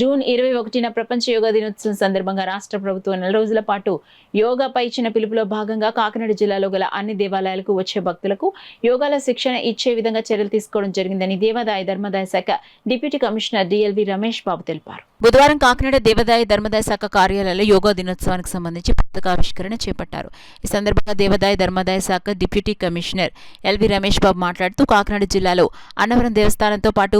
June 21న ప్రపంచ యోగా దినోత్సవం సందర్భంగా రాష్ట్ర ప్రభుత్వం 4 రోజుల పాటు యోగాపై ఇచ్చిన పిలుపులో భాగంగా కాకినాడ జిల్లాలో గల అన్ని దేవాలయాలకు వచ్చే భక్తులకు యోగాల శిక్షణ ఇచ్చే విధంగా చర్యలు తీసుకోవడం జరిగిందని దేవాదాయ ధర్మాదాయ శాఖ డిప్యూటీ కమిషనర్ డిఎల్వి రమేష్ బాబు తెలిపారు. బుధవారం కాకినాడ దేవాదాయ ధర్మాదాయ శాఖ కార్యాలయంలో యోగా దినోత్సవానికి సంబంధించి పతాకావిష్కరణ చేపట్టారు. ఈ సందర్భంగా దేవాదాయ ధర్మాదాయ శాఖ deputy commissioner LV Ramesh Babu మాట్లాడుతూ కాకినాడ జిల్లాలో అన్నవరం దేవస్థానంతో పాటు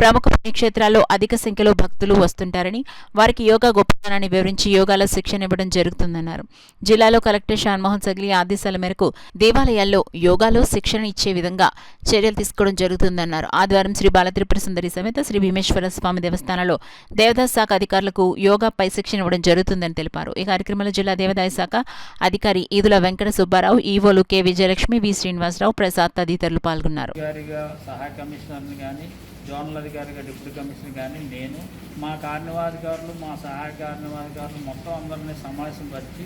ప్రముఖ పుణ్యక్షేత్రాల్లో అధిక సంఖ్యలో భక్తులు వస్తుంటారని, వారికి యోగా గొప్పతనాన్ని వివరించి యోగాలో శిక్షణ ఇవ్వడం జరుగుతుందన్నారు. జిల్లాలో కలెక్టర్ షాన్మోహన్ సగ్లీ ఆదేశాల మేరకు దేవాలయాల్లో యోగాలో శిక్షణ ఇచ్చే విధంగా చర్యలు తీసుకోవడం జరుగుతుందన్నారు. ఆదివారం శ్రీ బాలత్రిపుర సుందరి సమేత శ్రీ భీమేశ్వర స్వామి దేవస్థానంలో దేవదాయ శాఖ అధికారులకు యోగాపై శిక్షణ ఇవ్వడం జరుగుతుందని తెలిపారు. ఈ కార్యక్రమంలో జిల్లా దేవాదాయ శాఖ అధికారి ఈదుల వెంకట సుబ్బారావు, ఈవోలు కె విజయలక్ష్మి, వి శ్రీనివాసరావు, ప్రసాద్ తదితరులు పాల్గొన్నారు. జోనల్ అధికారిగా డిప్యూటీ కమిషనర్ కానీ నేను, మా కార్యనిర్వాహకారులు, మా సహాయ కార్యనిర్వాహకారులు మొత్తం అందరినీ సమావేశపరిచి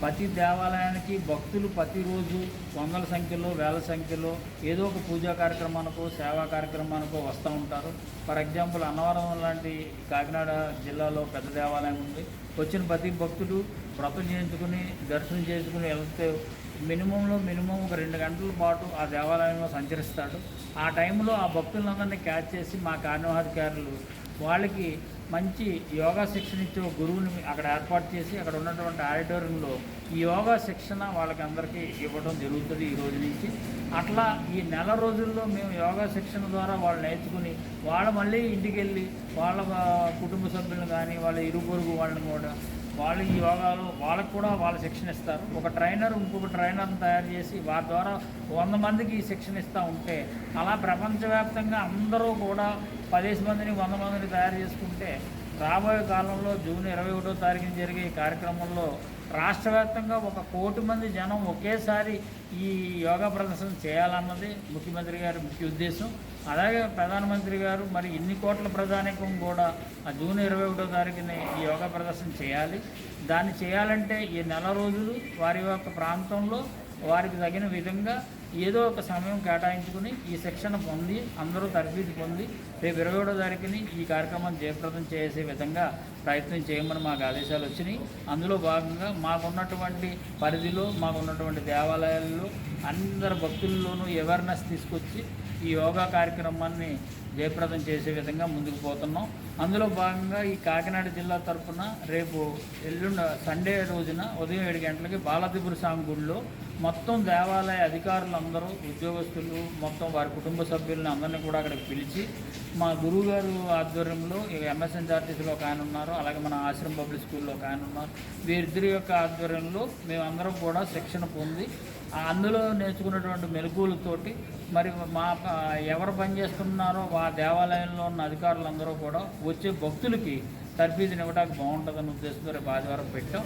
ప్రతి దేవాలయానికి భక్తులు ప్రతిరోజు వందల సంఖ్యలో, వేల సంఖ్యలో ఏదో ఒక పూజా కార్యక్రమానికో, సేవా కార్యక్రమానికో వస్తూ ఉంటారు. ఫర్ ఎగ్జాంపుల్ అన్నవరం లాంటి కాకినాడ జిల్లాలో పెద్ద దేవాలయం ఉంది. వచ్చిన ప్రతి భక్తులు వ్రతం చేయించుకుని దర్శనం చేసుకుని వెళ్తే మినిమం ఒక 2 గంటల పాటు ఆ దేవాలయంలో సంచరిస్తాడు. ఆ టైంలో ఆ భక్తులందరినీ క్యాచ్ చేసి మా కార్యనిర్వాహకారులు వాళ్ళకి మంచి యోగా శిక్షణ ఇచ్చే గురువుని అక్కడ ఏర్పాటు చేసి అక్కడ ఉన్నటువంటి ఆడిటోరియంలో ఈ యోగా శిక్షణ వాళ్ళకి అందరికీ ఇవ్వడం జరుగుతుంది ఈ రోజు నుంచి. అట్లా ఈ నెల రోజుల్లో మేము యోగా శిక్షణ ద్వారా వాళ్ళు నేర్చుకుని వాళ్ళు మళ్ళీ ఇంటికి వెళ్ళి వాళ్ళ కుటుంబ సభ్యులను కానీ వాళ్ళ ఇరుపొరుగు వాళ్ళని కూడా వాళ్ళు ఈ యోగాలో వాళ్ళకు కూడా వాళ్ళు శిక్షణ ఇస్తారు. ఒక ట్రైనర్ ఇంకొక ట్రైనర్ని తయారు చేసి వారి ద్వారా 100 మందికి ఈ శిక్షణ ఇస్తూ ఉంటే అలా ప్రపంచవ్యాప్తంగా అందరూ కూడా 10 మందిని 100 మందిని తయారు చేసుకుంటే రాబోయే కాలంలో జూన్ 21వ తారీఖున జరిగే ఈ కార్యక్రమంలో రాష్ట్ర వ్యాప్తంగా 1 కోటి మంది జనం ఒకేసారి ఈ యోగా ప్రదర్శన చేయాలన్నది ముఖ్యమంత్రి గారి ముఖ్య ఉద్దేశం. అలాగే ప్రధానమంత్రి గారు మరి ఇన్ని కోట్ల ప్రజానికం కూడా ఆ జూన్ 21వ తారీఖుని ఈ యోగా ప్రదర్శన చేయాలి. దాన్ని చేయాలంటే ఈ నెల రోజులు వారి యొక్క ప్రాంతంలో వారికి తగిన విధంగా ఏదో ఒక సమయం కేటాయించుకుని ఈ శిక్షణ పొంది అందరూ తరబీదు పొంది రేపు 21వ తారీఖుని ఈ కార్యక్రమాన్ని జయప్రదం చేసే విధంగా ప్రయత్నం చేయమని మాకు ఆదేశాలు వచ్చినాయి. అందులో భాగంగా మాకున్నటువంటి పరిధిలో మాకున్నటువంటి దేవాలయాల్లో అందరు భక్తుల్లోనూ అవేర్నెస్ తీసుకొచ్చి ఈ యోగా కార్యక్రమాన్ని జయప్రదం చేసే విధంగా ముందుకు పోతున్నాం. అందులో భాగంగా ఈ కాకినాడ జిల్లా తరఫున రేపు సండే రోజున ఉదయం 7 గంటలకి బాలత్రిపుర స్వామి గుడిలో మొత్తం దేవాలయ అధికారులందరూ, ఉద్యోగస్తులు, మొత్తం వారి కుటుంబ సభ్యులను అందరినీ కూడా అక్కడికి పిలిచి మా గురువుగారు ఆధ్వర్యంలో ఎంఎస్ఎన్ఆర్టీసీలో ఒక ఆయన ఉన్నారు, అలాగే మన ఆశ్రమ్ పబ్లిక్ స్కూల్లో ఒక ఆయన ఉన్నారు. వీరిద్దరి యొక్క ఆధ్వర్యంలో మేమందరం కూడా శిక్షణ పొంది అందులో నేర్చుకున్నటువంటి మెలకువలతోటి మరి మా ఎవరు పనిచేస్తున్నారో ఆ దేవాలయంలో ఉన్న అధికారులందరూ కూడా వచ్చే భక్తులకి తర్ఫీదుని ఇవ్వడానికి బాగుంటుందన్న ఉద్దేశంతో రేపు ఆదివారం పెట్టాం.